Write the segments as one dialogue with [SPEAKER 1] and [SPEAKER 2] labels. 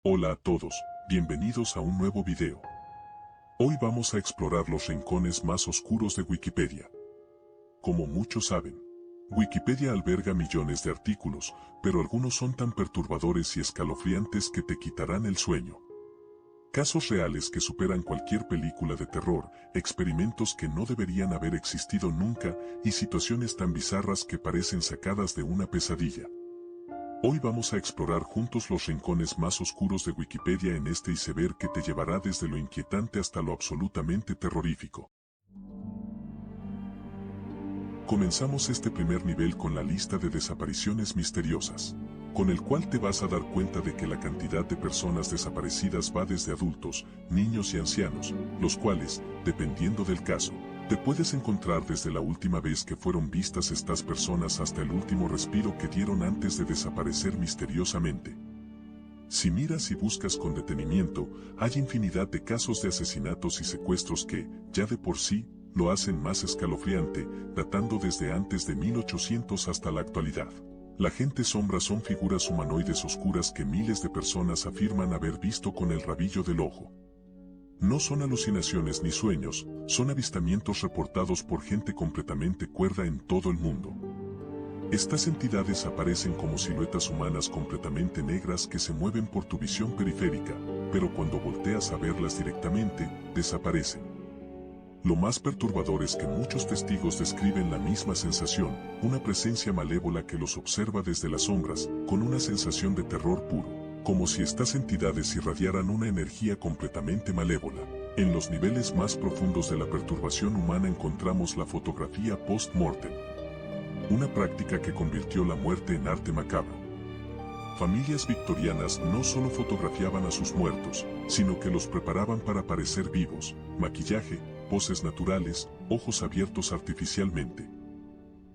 [SPEAKER 1] Hola a todos, bienvenidos a un nuevo video. Hoy vamos a explorar los rincones más oscuros de Wikipedia. Como muchos saben, Wikipedia alberga millones de artículos, pero algunos son tan perturbadores y escalofriantes que te quitarán el sueño. Casos reales que superan cualquier película de terror, experimentos que no deberían haber existido nunca y situaciones tan bizarras que parecen sacadas de una pesadilla. Hoy vamos a explorar juntos los rincones más oscuros de Wikipedia en este iceberg que te llevará desde lo inquietante hasta lo absolutamente terrorífico. Comenzamos este primer nivel con la lista de desapariciones misteriosas, con el cual te vas a dar cuenta de que la cantidad de personas desaparecidas va desde adultos, niños y ancianos, los cuales, dependiendo del caso, te puedes encontrar desde la última vez que fueron vistas estas personas hasta el último respiro que dieron antes de desaparecer misteriosamente. Si miras y buscas con detenimiento, hay infinidad de casos de asesinatos y secuestros que, ya de por sí, lo hacen más escalofriante, datando desde antes de 1800 hasta la actualidad. La gente sombra son figuras humanoides oscuras que miles de personas afirman haber visto con el rabillo del ojo. No son alucinaciones ni sueños, son avistamientos reportados por gente completamente cuerda en todo el mundo. Estas entidades aparecen como siluetas humanas completamente negras que se mueven por tu visión periférica, pero cuando volteas a verlas directamente, desaparecen. Lo más perturbador es que muchos testigos describen la misma sensación, una presencia malévola que los observa desde las sombras, con una sensación de terror puro. Como si estas entidades irradiaran una energía completamente malévola. En los niveles más profundos de la perturbación humana encontramos la fotografía post-mortem, una práctica que convirtió la muerte en arte macabro. Familias victorianas no solo fotografiaban a sus muertos, sino que los preparaban para parecer vivos, maquillaje, poses naturales, ojos abiertos artificialmente.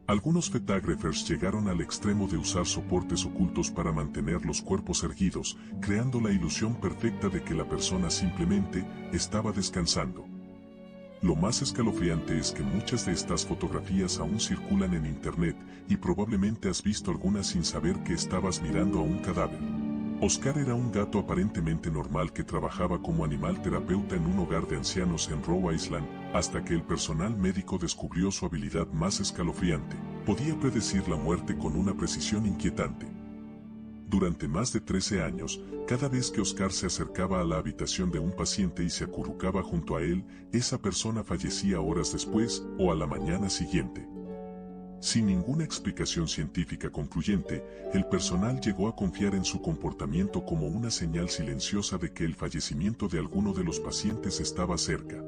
[SPEAKER 1] Algunos photographers llegaron al extremo de usar soportes ocultos para mantener los cuerpos erguidos, creando la ilusión perfecta de que la persona simplemente estaba descansando. Lo más escalofriante es que muchas de estas fotografías aún circulan en internet y probablemente has visto algunas sin saber que estabas mirando a un cadáver. Oscar era un gato aparentemente normal que trabajaba como animal terapeuta en un hogar de ancianos en Rhode Island, hasta que el personal médico descubrió su habilidad más escalofriante. Podía predecir la muerte con una precisión inquietante. Durante más de 13 años, cada vez que Oscar se acercaba a la habitación de un paciente y se acurrucaba junto a él, esa persona fallecía horas después o a la mañana siguiente. Sin ninguna explicación científica concluyente, el personal llegó a confiar en su comportamiento como una señal silenciosa de que el fallecimiento de alguno de los pacientes estaba cerca.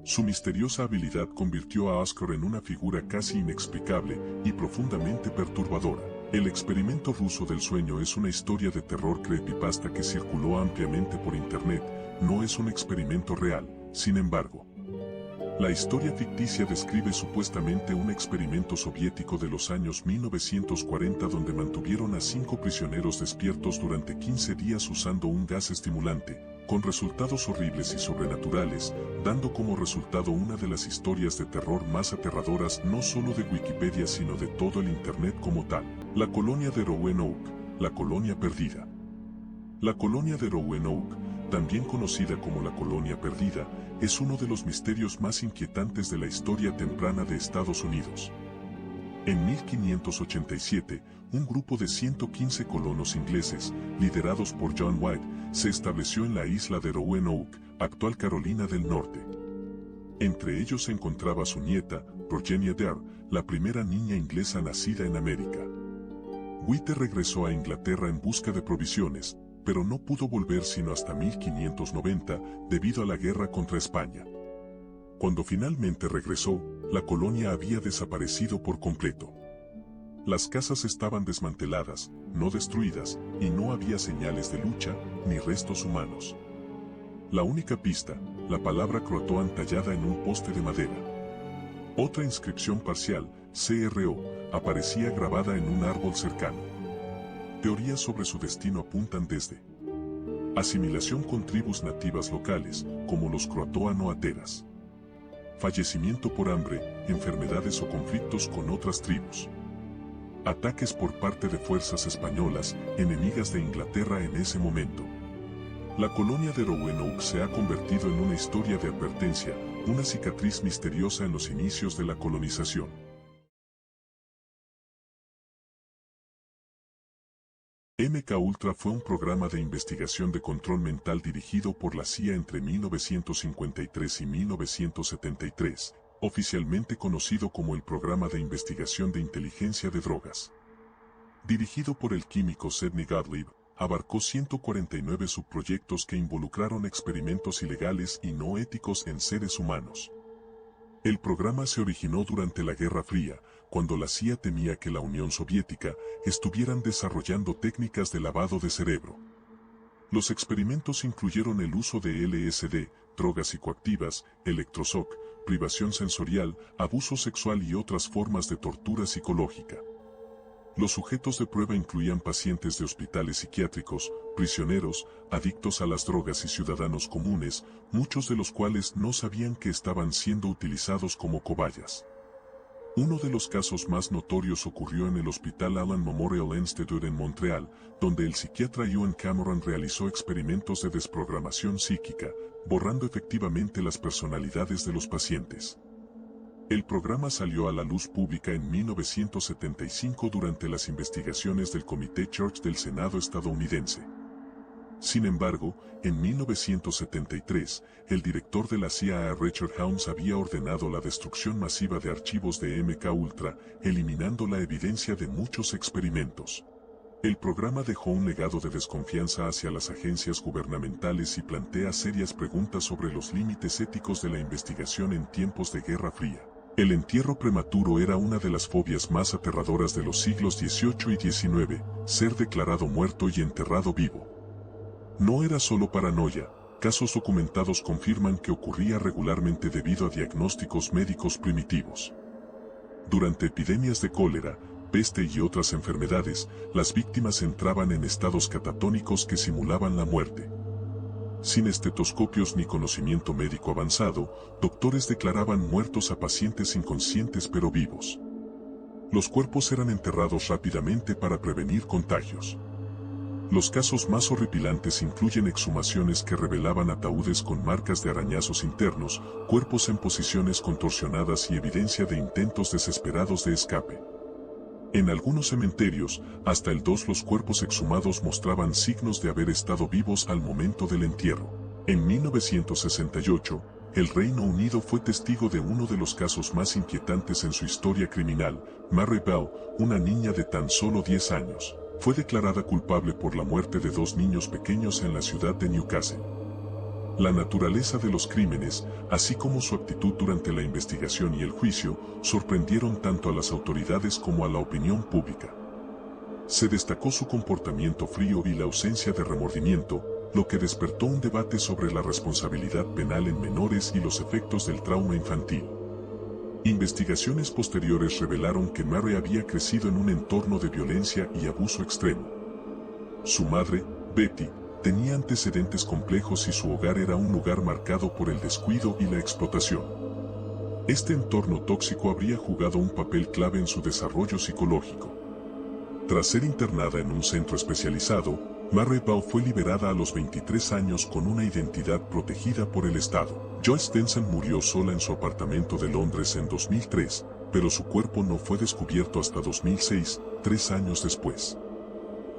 [SPEAKER 1] Su misteriosa habilidad convirtió a Oscar en una figura casi inexplicable y profundamente perturbadora. El experimento ruso del sueño es una historia de terror creepypasta que circuló ampliamente por internet, no es un experimento real, sin embargo. La historia ficticia describe supuestamente un experimento soviético de los años 1940 donde mantuvieron a 5 prisioneros despiertos durante 15 días usando un gas estimulante, con resultados horribles y sobrenaturales, dando como resultado una de las historias de terror más aterradoras no solo de Wikipedia sino de todo el internet como tal. La colonia de Roanoke, la colonia perdida. La colonia de Roanoke, también conocida como la colonia perdida, es uno de los misterios más inquietantes de la historia temprana de Estados Unidos. En 1587, un grupo de 115 colonos ingleses, liderados por John White, se estableció en la isla de Roanoke, actual Carolina del Norte. Entre ellos se encontraba su nieta, Virginia Dare, la primera niña inglesa nacida en América. White regresó a Inglaterra en busca de provisiones, pero no pudo volver sino hasta 1590 debido a la guerra contra España. Cuando finalmente regresó, la colonia había desaparecido por completo. Las casas estaban desmanteladas, no destruidas, y no había señales de lucha, ni restos humanos. La única pista, la palabra Croatoan tallada en un poste de madera. Otra inscripción parcial, CRO, aparecía grabada en un árbol cercano. Teorías sobre su destino apuntan desde asimilación con tribus nativas locales, como los Croatoan o Ateras. Fallecimiento por hambre, enfermedades o conflictos con otras tribus. Ataques por parte de fuerzas españolas, enemigas de Inglaterra en ese momento. La colonia de Roanoke se ha convertido en una historia de advertencia, una cicatriz misteriosa en los inicios de la colonización. MKUltra fue un programa de investigación de control mental dirigido por la CIA entre 1953 y 1973, oficialmente conocido como el Programa de Investigación de Inteligencia de Drogas. Dirigido por el químico Sidney Gottlieb, abarcó 149 subproyectos que involucraron experimentos ilegales y no éticos en seres humanos. El programa se originó durante la Guerra Fría, cuando la CIA temía que la Unión Soviética estuvieran desarrollando técnicas de lavado de cerebro. Los experimentos incluyeron el uso de LSD, drogas psicoactivas, electroshock, privación sensorial, abuso sexual y otras formas de tortura psicológica. Los sujetos de prueba incluían pacientes de hospitales psiquiátricos, prisioneros, adictos a las drogas y ciudadanos comunes, muchos de los cuales no sabían que estaban siendo utilizados como cobayas. Uno de los casos más notorios ocurrió en el Hospital Allen Memorial Institute en Montreal, donde el psiquiatra Ewan Cameron realizó experimentos de desprogramación psíquica, borrando efectivamente las personalidades de los pacientes. El programa salió a la luz pública en 1975 durante las investigaciones del Comité Church del Senado estadounidense. Sin embargo, en 1973, el director de la CIA Richard Helms había ordenado la destrucción masiva de archivos de MKUltra, eliminando la evidencia de muchos experimentos. El programa dejó un legado de desconfianza hacia las agencias gubernamentales y plantea serias preguntas sobre los límites éticos de la investigación en tiempos de Guerra Fría. El entierro prematuro era una de las fobias más aterradoras de los siglos XVIII y XIX, ser declarado muerto y enterrado vivo. No era solo paranoia, casos documentados confirman que ocurría regularmente debido a diagnósticos médicos primitivos. Durante epidemias de cólera, peste y otras enfermedades, las víctimas entraban en estados catatónicos que simulaban la muerte. Sin estetoscopios ni conocimiento médico avanzado, doctores declaraban muertos a pacientes inconscientes pero vivos. Los cuerpos eran enterrados rápidamente para prevenir contagios. Los casos más horripilantes incluyen exhumaciones que revelaban ataúdes con marcas de arañazos internos, cuerpos en posiciones contorsionadas y evidencia de intentos desesperados de escape. En algunos cementerios, hasta los cuerpos exhumados mostraban signos de haber estado vivos al momento del entierro. En 1968, el Reino Unido fue testigo de uno de los casos más inquietantes en su historia criminal. Mary Bell, una niña de tan solo 10 años, fue declarada culpable por la muerte de 2 niños pequeños en la ciudad de Newcastle. La naturaleza de los crímenes, así como su actitud durante la investigación y el juicio, sorprendieron tanto a las autoridades como a la opinión pública. Se destacó su comportamiento frío y la ausencia de remordimiento, lo que despertó un debate sobre la responsabilidad penal en menores y los efectos del trauma infantil. Investigaciones posteriores revelaron que Mary había crecido en un entorno de violencia y abuso extremo. Su madre, Betty, tenía antecedentes complejos y su hogar era un lugar marcado por el descuido y la explotación. Este entorno tóxico habría jugado un papel clave en su desarrollo psicológico. Tras ser internada en un centro especializado, Mary Bell fue liberada a los 23 años con una identidad protegida por el Estado. Joyce Denson murió sola en su apartamento de Londres en 2003, pero su cuerpo no fue descubierto hasta 2006, 3 años después.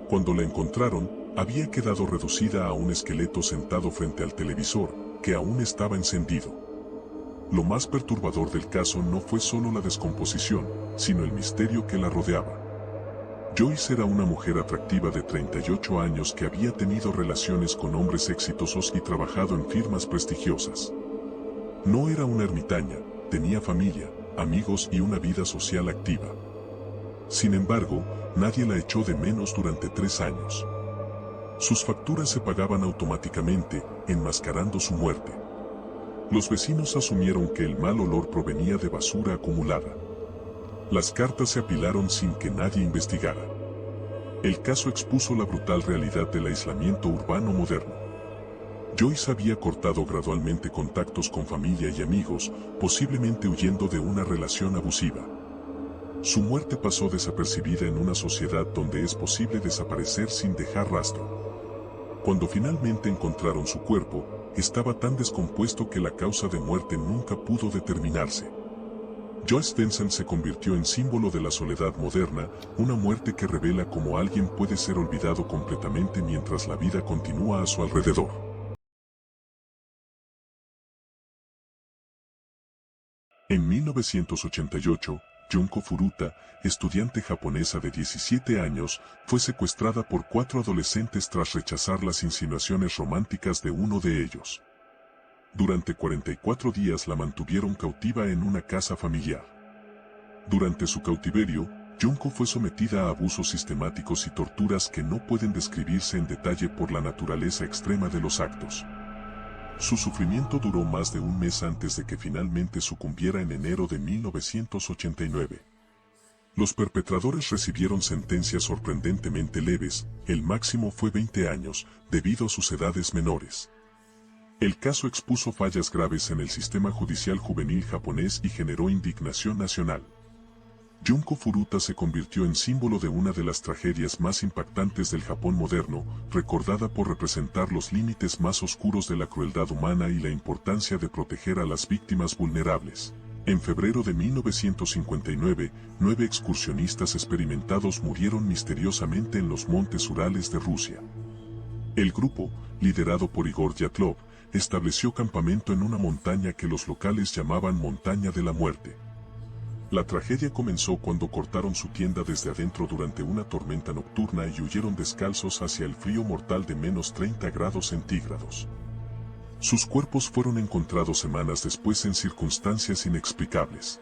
[SPEAKER 1] Cuando la encontraron, había quedado reducida a un esqueleto sentado frente al televisor, que aún estaba encendido. Lo más perturbador del caso no fue solo la descomposición, sino el misterio que la rodeaba. Joyce era una mujer atractiva de 38 años que había tenido relaciones con hombres exitosos y trabajado en firmas prestigiosas. No era una ermitaña, tenía familia, amigos y una vida social activa. Sin embargo, nadie la echó de menos durante 3 años. Sus facturas se pagaban automáticamente, enmascarando su muerte. Los vecinos asumieron que el mal olor provenía de basura acumulada. Las cartas se apilaron sin que nadie investigara. El caso expuso la brutal realidad del aislamiento urbano moderno. Joyce había cortado gradualmente contactos con familia y amigos, posiblemente huyendo de una relación abusiva. Su muerte pasó desapercibida en una sociedad donde es posible desaparecer sin dejar rastro. Cuando finalmente encontraron su cuerpo, estaba tan descompuesto que la causa de muerte nunca pudo determinarse. Joyce Benson se convirtió en símbolo de la soledad moderna, una muerte que revela cómo alguien puede ser olvidado completamente mientras la vida continúa a su alrededor. En 1988, Junko Furuta, estudiante japonesa de 17 años, fue secuestrada por 4 adolescentes tras rechazar las insinuaciones románticas de uno de ellos. Durante 44 días la mantuvieron cautiva en una casa familiar. Durante su cautiverio, Junko fue sometida a abusos sistemáticos y torturas que no pueden describirse en detalle por la naturaleza extrema de los actos. Su sufrimiento duró más de un mes antes de que finalmente sucumbiera en enero de 1989. Los perpetradores recibieron sentencias sorprendentemente leves, el máximo fue 20 años, debido a sus edades menores. El caso expuso fallas graves en el sistema judicial juvenil japonés y generó indignación nacional. Junko Furuta se convirtió en símbolo de una de las tragedias más impactantes del Japón moderno, recordada por representar los límites más oscuros de la crueldad humana y la importancia de proteger a las víctimas vulnerables. En febrero de 1959, 9 excursionistas experimentados murieron misteriosamente en los montes Urales de Rusia. El grupo, liderado por Igor Yatlov, estableció campamento en una montaña que los locales llamaban Montaña de la Muerte. La tragedia comenzó cuando cortaron su tienda desde adentro durante una tormenta nocturna y huyeron descalzos hacia el frío mortal de menos 30 grados centígrados. Sus cuerpos fueron encontrados semanas después en circunstancias inexplicables.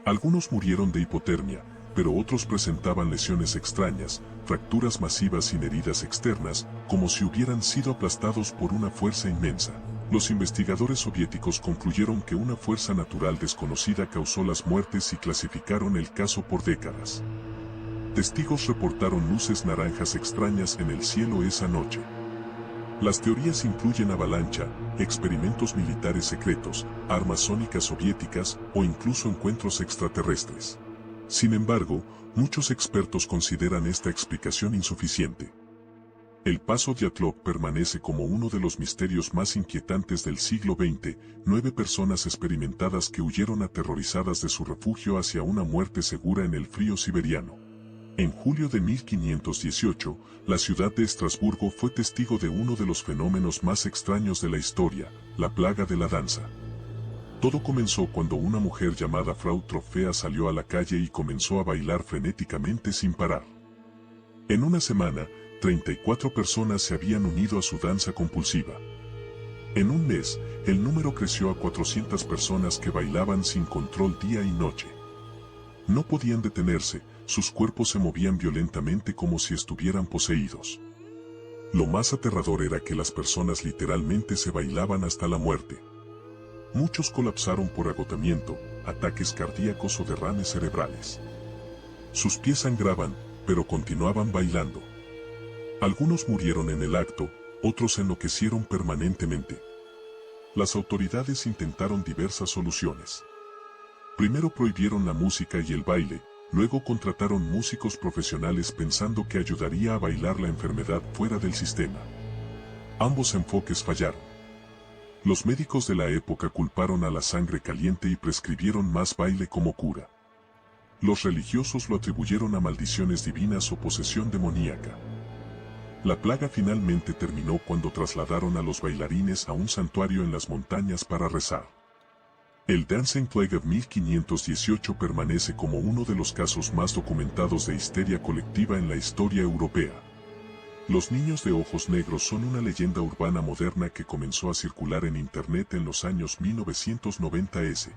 [SPEAKER 1] Algunos murieron de hipotermia, pero otros presentaban lesiones extrañas, fracturas masivas sin heridas externas, como si hubieran sido aplastados por una fuerza inmensa. Los investigadores soviéticos concluyeron que una fuerza natural desconocida causó las muertes y clasificaron el caso por décadas. Testigos reportaron luces naranjas extrañas en el cielo esa noche. Las teorías incluyen avalancha, experimentos militares secretos, armas sónicas soviéticas o incluso encuentros extraterrestres. Sin embargo, muchos expertos consideran esta explicación insuficiente. El paso Dyatlov permanece como uno de los misterios más inquietantes del siglo XX, 9 personas experimentadas que huyeron aterrorizadas de su refugio hacia una muerte segura en el frío siberiano. En julio de 1518, la ciudad de Estrasburgo fue testigo de uno de los fenómenos más extraños de la historia, la plaga de la danza. Todo comenzó cuando una mujer llamada Frau Trofea salió a la calle y comenzó a bailar frenéticamente sin parar. En una semana, 34 personas se habían unido a su danza compulsiva. En un mes, el número creció a 400 personas que bailaban sin control día y noche. No podían detenerse, sus cuerpos se movían violentamente como si estuvieran poseídos. Lo más aterrador era que las personas literalmente se bailaban hasta la muerte. Muchos colapsaron por agotamiento, ataques cardíacos o derrames cerebrales. Sus pies sangraban, pero continuaban bailando. Algunos murieron en el acto, otros enloquecieron permanentemente. Las autoridades intentaron diversas soluciones. Primero prohibieron la música y el baile, luego contrataron músicos profesionales pensando que ayudaría a bailar la enfermedad fuera del sistema. Ambos enfoques fallaron. Los médicos de la época culparon a la sangre caliente y prescribieron más baile como cura. Los religiosos lo atribuyeron a maldiciones divinas o posesión demoníaca. La plaga finalmente terminó cuando trasladaron a los bailarines a un santuario en las montañas para rezar. El Dancing Plague of 1518 permanece como uno de los casos más documentados de histeria colectiva en la historia europea. Los niños de ojos negros son una leyenda urbana moderna que comenzó a circular en Internet en los años 1990s.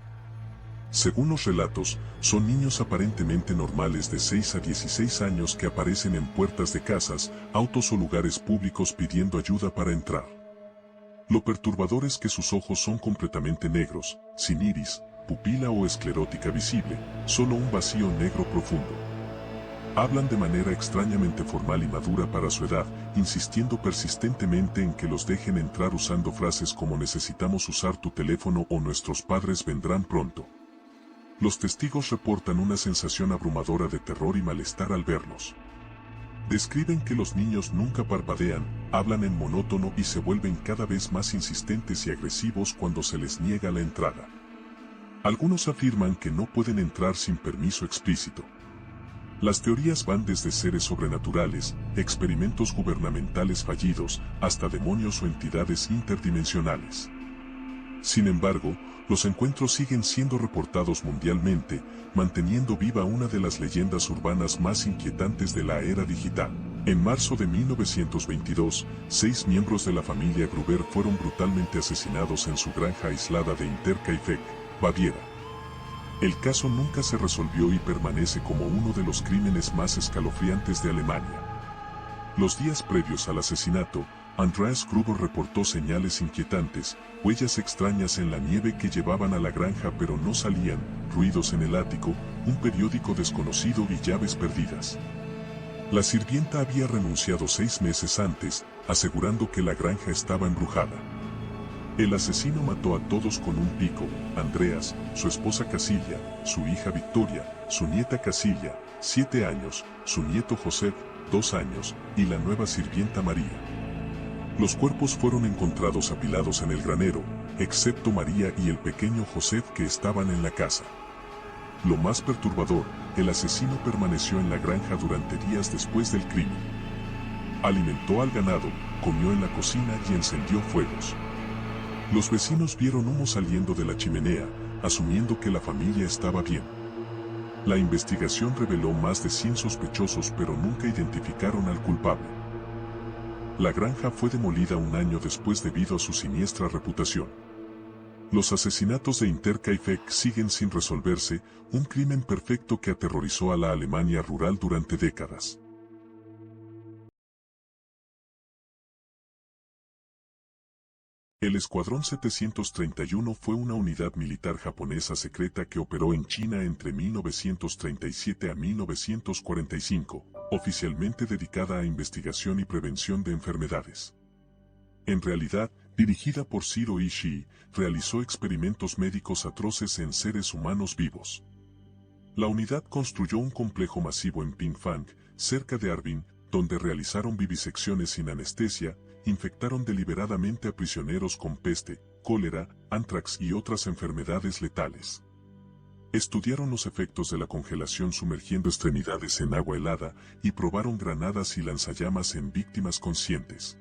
[SPEAKER 1] Según los relatos, son niños aparentemente normales de 6 a 16 años que aparecen en puertas de casas, autos o lugares públicos pidiendo ayuda para entrar. Lo perturbador es que sus ojos son completamente negros, sin iris, pupila o esclerótica visible, solo un vacío negro profundo. Hablan de manera extrañamente formal y madura para su edad, insistiendo persistentemente en que los dejen entrar usando frases como necesitamos usar tu teléfono o nuestros padres vendrán pronto. Los testigos reportan una sensación abrumadora de terror y malestar al verlos. Describen que los niños nunca parpadean, hablan en monótono y se vuelven cada vez más insistentes y agresivos cuando se les niega la entrada. Algunos afirman que no pueden entrar sin permiso explícito. Las teorías van desde seres sobrenaturales, experimentos gubernamentales fallidos, hasta demonios o entidades interdimensionales. Sin embargo, los encuentros siguen siendo reportados mundialmente, manteniendo viva una de las leyendas urbanas más inquietantes de la era digital. En marzo de 1922, 6 miembros de la familia Gruber fueron brutalmente asesinados en su granja aislada de Hinterkaifeck, Baviera. El caso nunca se resolvió y permanece como uno de los crímenes más escalofriantes de Alemania. Los días previos al asesinato, Andreas Gruber reportó señales inquietantes, huellas extrañas en la nieve que llevaban a la granja pero no salían, ruidos en el ático, un periódico desconocido y llaves perdidas. La sirvienta había renunciado 6 meses antes, asegurando que la granja estaba embrujada. El asesino mató a todos con un pico: Andreas, su esposa Casilia, su hija Victoria, su nieta Casilia, 7 años, su nieto Joseph, 2 años, y la nueva sirvienta María. Los cuerpos fueron encontrados apilados en el granero, excepto María y el pequeño Joseph que estaban en la casa. Lo más perturbador, el asesino permaneció en la granja durante días después del crimen. Alimentó al ganado, comió en la cocina y encendió fuegos. Los vecinos vieron humo saliendo de la chimenea, asumiendo que la familia estaba bien. La investigación reveló más de 100 sospechosos pero nunca identificaron al culpable. La granja fue demolida un año después debido a su siniestra reputación. Los asesinatos de Hinterkaifeck siguen sin resolverse, un crimen perfecto que aterrorizó a la Alemania rural durante décadas. El Escuadrón 731 fue una unidad militar japonesa secreta que operó en China entre 1937 a 1945, oficialmente dedicada a investigación y prevención de enfermedades. En realidad, dirigida por Shiro Ishii, realizó experimentos médicos atroces en seres humanos vivos. La unidad construyó un complejo masivo en Pingfang, cerca de Harbin, donde realizaron vivisecciones sin anestesia, infectaron deliberadamente a prisioneros con peste, cólera, antrax y otras enfermedades letales. Estudiaron los efectos de la congelación sumergiendo extremidades en agua helada y probaron granadas y lanzallamas en víctimas conscientes.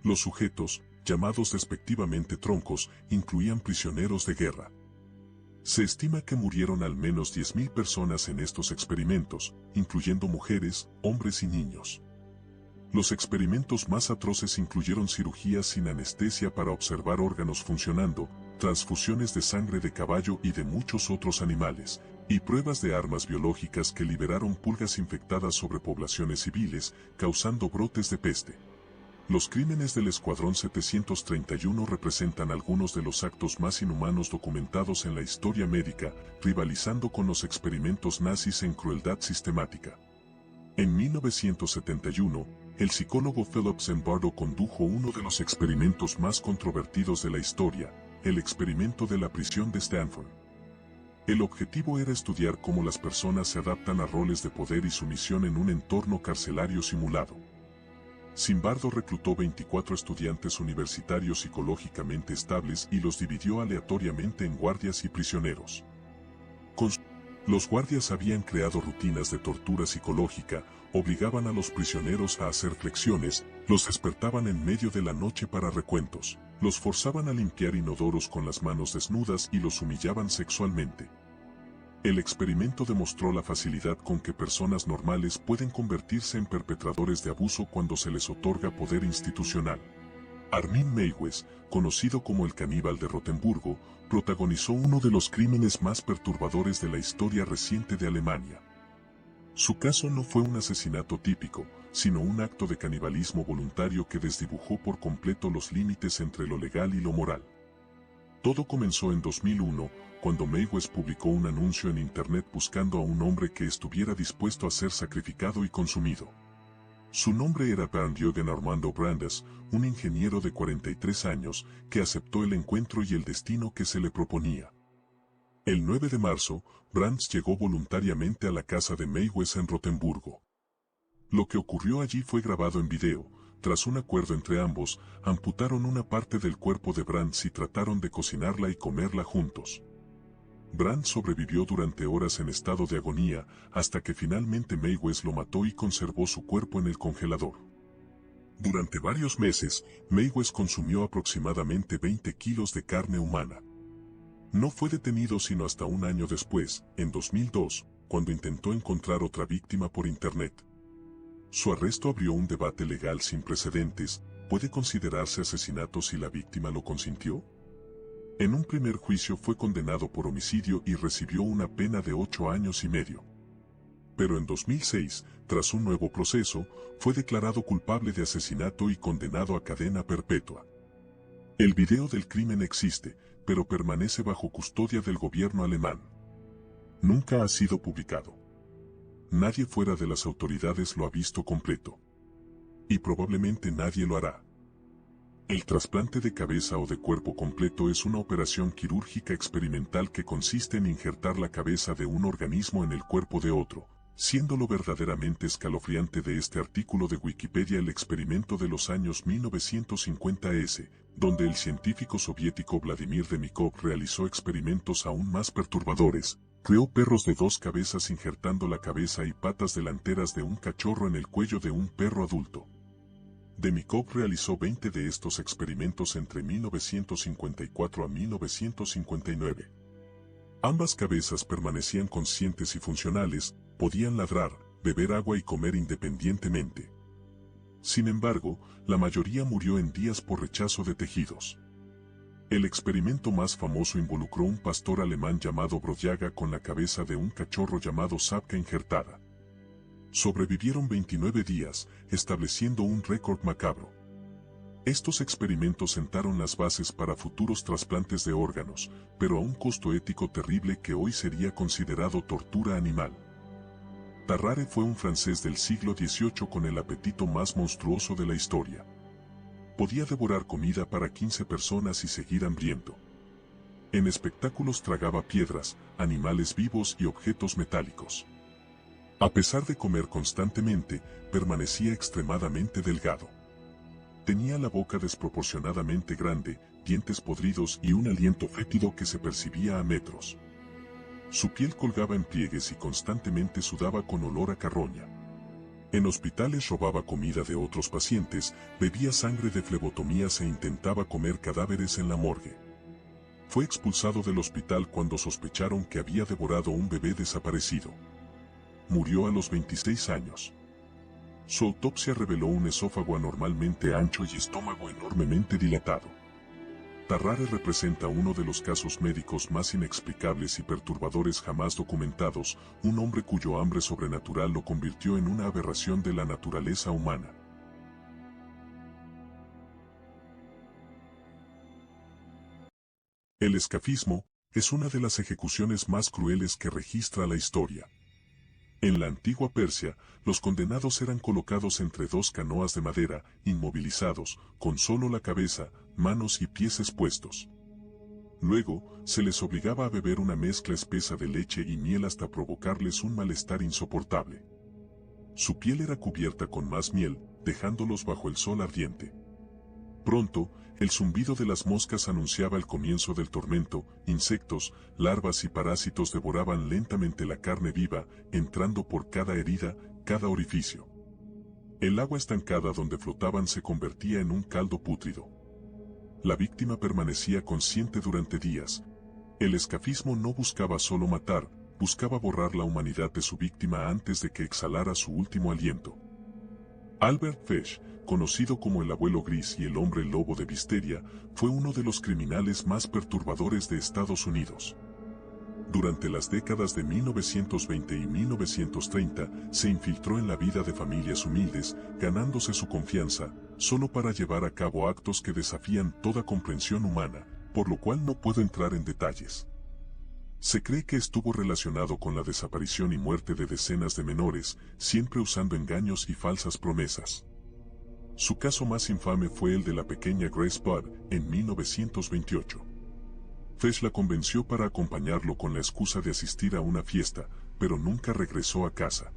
[SPEAKER 1] Los sujetos, llamados despectivamente troncos, incluían prisioneros de guerra. Se estima que murieron al menos 10.000 personas en estos experimentos, incluyendo mujeres, hombres y niños. Los experimentos más atroces incluyeron cirugías sin anestesia para observar órganos funcionando, transfusiones de sangre de caballo y de muchos otros animales, y pruebas de armas biológicas que liberaron pulgas infectadas sobre poblaciones civiles, causando brotes de peste. Los crímenes del Escuadrón 731 representan algunos de los actos más inhumanos documentados en la historia médica, rivalizando con los experimentos nazis en crueldad sistemática. En 1971, el psicólogo Philip Zimbardo condujo uno de los experimentos más controvertidos de la historia, el experimento de la prisión de Stanford. El objetivo era estudiar cómo las personas se adaptan a roles de poder y sumisión en un entorno carcelario simulado. Zimbardo reclutó 24 estudiantes universitarios psicológicamente estables y los dividió aleatoriamente en guardias y prisioneros. Los guardias habían creado rutinas de tortura psicológica, obligaban a los prisioneros a hacer flexiones, los despertaban en medio de la noche para recuentos, los forzaban a limpiar inodoros con las manos desnudas y los humillaban sexualmente. El experimento demostró la facilidad con que personas normales pueden convertirse en perpetradores de abuso cuando se les otorga poder institucional. Armin Meiwes, conocido como el caníbal de Rotemburgo, protagonizó uno de los crímenes más perturbadores de la historia reciente de Alemania. Su caso no fue un asesinato típico, sino un acto de canibalismo voluntario que desdibujó por completo los límites entre lo legal y lo moral. Todo comenzó en 2001, cuando Meiwes publicó un anuncio en internet buscando a un hombre que estuviera dispuesto a ser sacrificado y consumido. Su nombre era Bernd-Jürgen Armando Brandes, un ingeniero de 43 años, que aceptó el encuentro y el destino que se le proponía. El 9 de marzo, Brandes llegó voluntariamente a la casa de Meiwes en Rotemburgo. Lo que ocurrió allí fue grabado en video. Tras un acuerdo entre ambos, amputaron una parte del cuerpo de Brandt y trataron de cocinarla y comerla juntos. Brandt sobrevivió durante horas en estado de agonía, hasta que finalmente Meiwes lo mató y conservó su cuerpo en el congelador. Durante varios meses, Meiwes consumió aproximadamente 20 kilos de carne humana. No fue detenido sino hasta un año después, en 2002, cuando intentó encontrar otra víctima por internet. Su arresto abrió un debate legal sin precedentes. ¿Puede considerarse asesinato si la víctima lo consintió? En un primer juicio fue condenado por homicidio y recibió una pena de 8 años y medio. Pero en 2006, tras un nuevo proceso, fue declarado culpable de asesinato y condenado a cadena perpetua. El video del crimen existe, pero permanece bajo custodia del gobierno alemán. Nunca ha sido publicado. Nadie fuera de las autoridades lo ha visto completo. Y probablemente nadie lo hará. El trasplante de cabeza o de cuerpo completo es una operación quirúrgica experimental que consiste en injertar la cabeza de un organismo en el cuerpo de otro, siendo lo verdaderamente escalofriante de este artículo de Wikipedia el experimento de los años 1950s, donde el científico soviético Vladimir Demikov realizó experimentos aún más perturbadores. Creó perros de 2 cabezas injertando la cabeza y patas delanteras de un cachorro en el cuello de un perro adulto. Demikov realizó 20 de estos experimentos entre 1954 a 1959. Ambas cabezas permanecían conscientes y funcionales, podían ladrar, beber agua y comer independientemente. Sin embargo, la mayoría murió en días por rechazo de tejidos. El experimento más famoso involucró un pastor alemán llamado Brodyaga con la cabeza de un cachorro llamado Sapka injertada. Sobrevivieron 29 días, estableciendo un récord macabro. Estos experimentos sentaron las bases para futuros trasplantes de órganos, pero a un costo ético terrible que hoy sería considerado tortura animal. Tarrare fue un francés del siglo XVIII con el apetito más monstruoso de la historia. Podía devorar comida para 15 personas y seguir hambriento. En espectáculos tragaba piedras, animales vivos y objetos metálicos. A pesar de comer constantemente, permanecía extremadamente delgado. Tenía la boca desproporcionadamente grande, dientes podridos y un aliento fétido que se percibía a metros. Su piel colgaba en pliegues y constantemente sudaba con olor a carroña. En hospitales robaba comida de otros pacientes, bebía sangre de flebotomías e intentaba comer cadáveres en la morgue. Fue expulsado del hospital cuando sospecharon que había devorado un bebé desaparecido. Murió a los 26 años. Su autopsia reveló un esófago anormalmente ancho y estómago enormemente dilatado. Tarrare representa uno de los casos médicos más inexplicables y perturbadores jamás documentados, un hombre cuyo hambre sobrenatural lo convirtió en una aberración de la naturaleza humana. El escafismo es una de las ejecuciones más crueles que registra la historia. En la antigua Persia, los condenados eran colocados entre 2 canoas de madera, inmovilizados, con solo la cabeza, manos y pies expuestos. Luego, se les obligaba a beber una mezcla espesa de leche y miel hasta provocarles un malestar insoportable. Su piel era cubierta con más miel, dejándolos bajo el sol ardiente. Pronto, el zumbido de las moscas anunciaba el comienzo del tormento. Insectos, larvas y parásitos devoraban lentamente la carne viva, entrando por cada herida, cada orificio. El agua estancada donde flotaban se convertía en un caldo pútrido. La víctima permanecía consciente durante días. El escafismo no buscaba solo matar, buscaba borrar la humanidad de su víctima antes de que exhalara su último aliento. Albert Fish, conocido como el abuelo gris y el hombre lobo de Visteria, fue uno de los criminales más perturbadores de Estados Unidos. Durante las décadas de 1920 y 1930, se infiltró en la vida de familias humildes, ganándose su confianza, solo para llevar a cabo actos que desafían toda comprensión humana, por lo cual no puedo entrar en detalles. Se cree que estuvo relacionado con la desaparición y muerte de decenas de menores, siempre usando engaños y falsas promesas. Su caso más infame fue el de la pequeña Grace Budd, en 1928. Fish la convenció para acompañarlo con la excusa de asistir a una fiesta, pero nunca regresó a casa.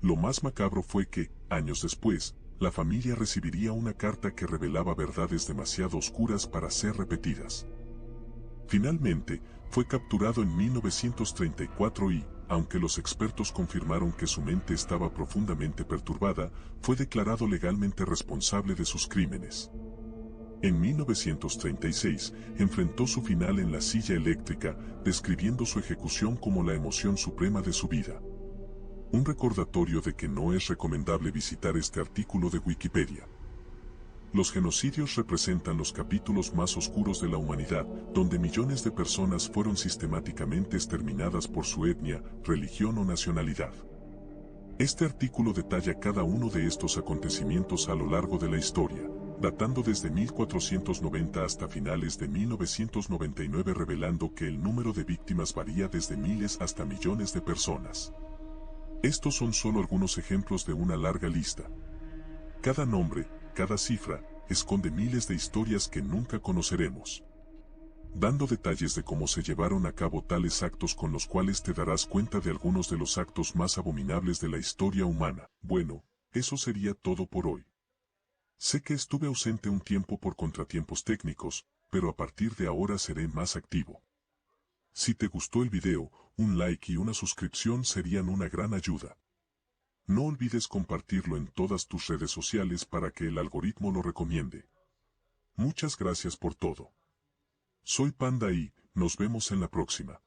[SPEAKER 1] Lo más macabro fue que, años después, la familia recibiría una carta que revelaba verdades demasiado oscuras para ser repetidas. Finalmente, fue capturado en 1934 y, aunque los expertos confirmaron que su mente estaba profundamente perturbada, fue declarado legalmente responsable de sus crímenes. En 1936, enfrentó su final en la silla eléctrica, describiendo su ejecución como la emoción suprema de su vida. Un recordatorio de que no es recomendable visitar este artículo de Wikipedia. Los genocidios representan los capítulos más oscuros de la humanidad, donde millones de personas fueron sistemáticamente exterminadas por su etnia, religión o nacionalidad. Este artículo detalla cada uno de estos acontecimientos a lo largo de la historia, datando desde 1490 hasta finales de 1999, revelando que el número de víctimas varía desde miles hasta millones de personas. Estos son solo algunos ejemplos de una larga lista. Cada nombre, cada cifra, esconde miles de historias que nunca conoceremos, dando detalles de cómo se llevaron a cabo tales actos, con los cuales te darás cuenta de algunos de los actos más abominables de la historia humana. Bueno, eso sería todo por hoy. Sé que estuve ausente un tiempo por contratiempos técnicos, pero a partir de ahora seré más activo. Si te gustó el video, un like y una suscripción serían una gran ayuda. No olvides compartirlo en todas tus redes sociales para que el algoritmo lo recomiende. Muchas gracias por todo. Soy Panda y nos vemos en la próxima.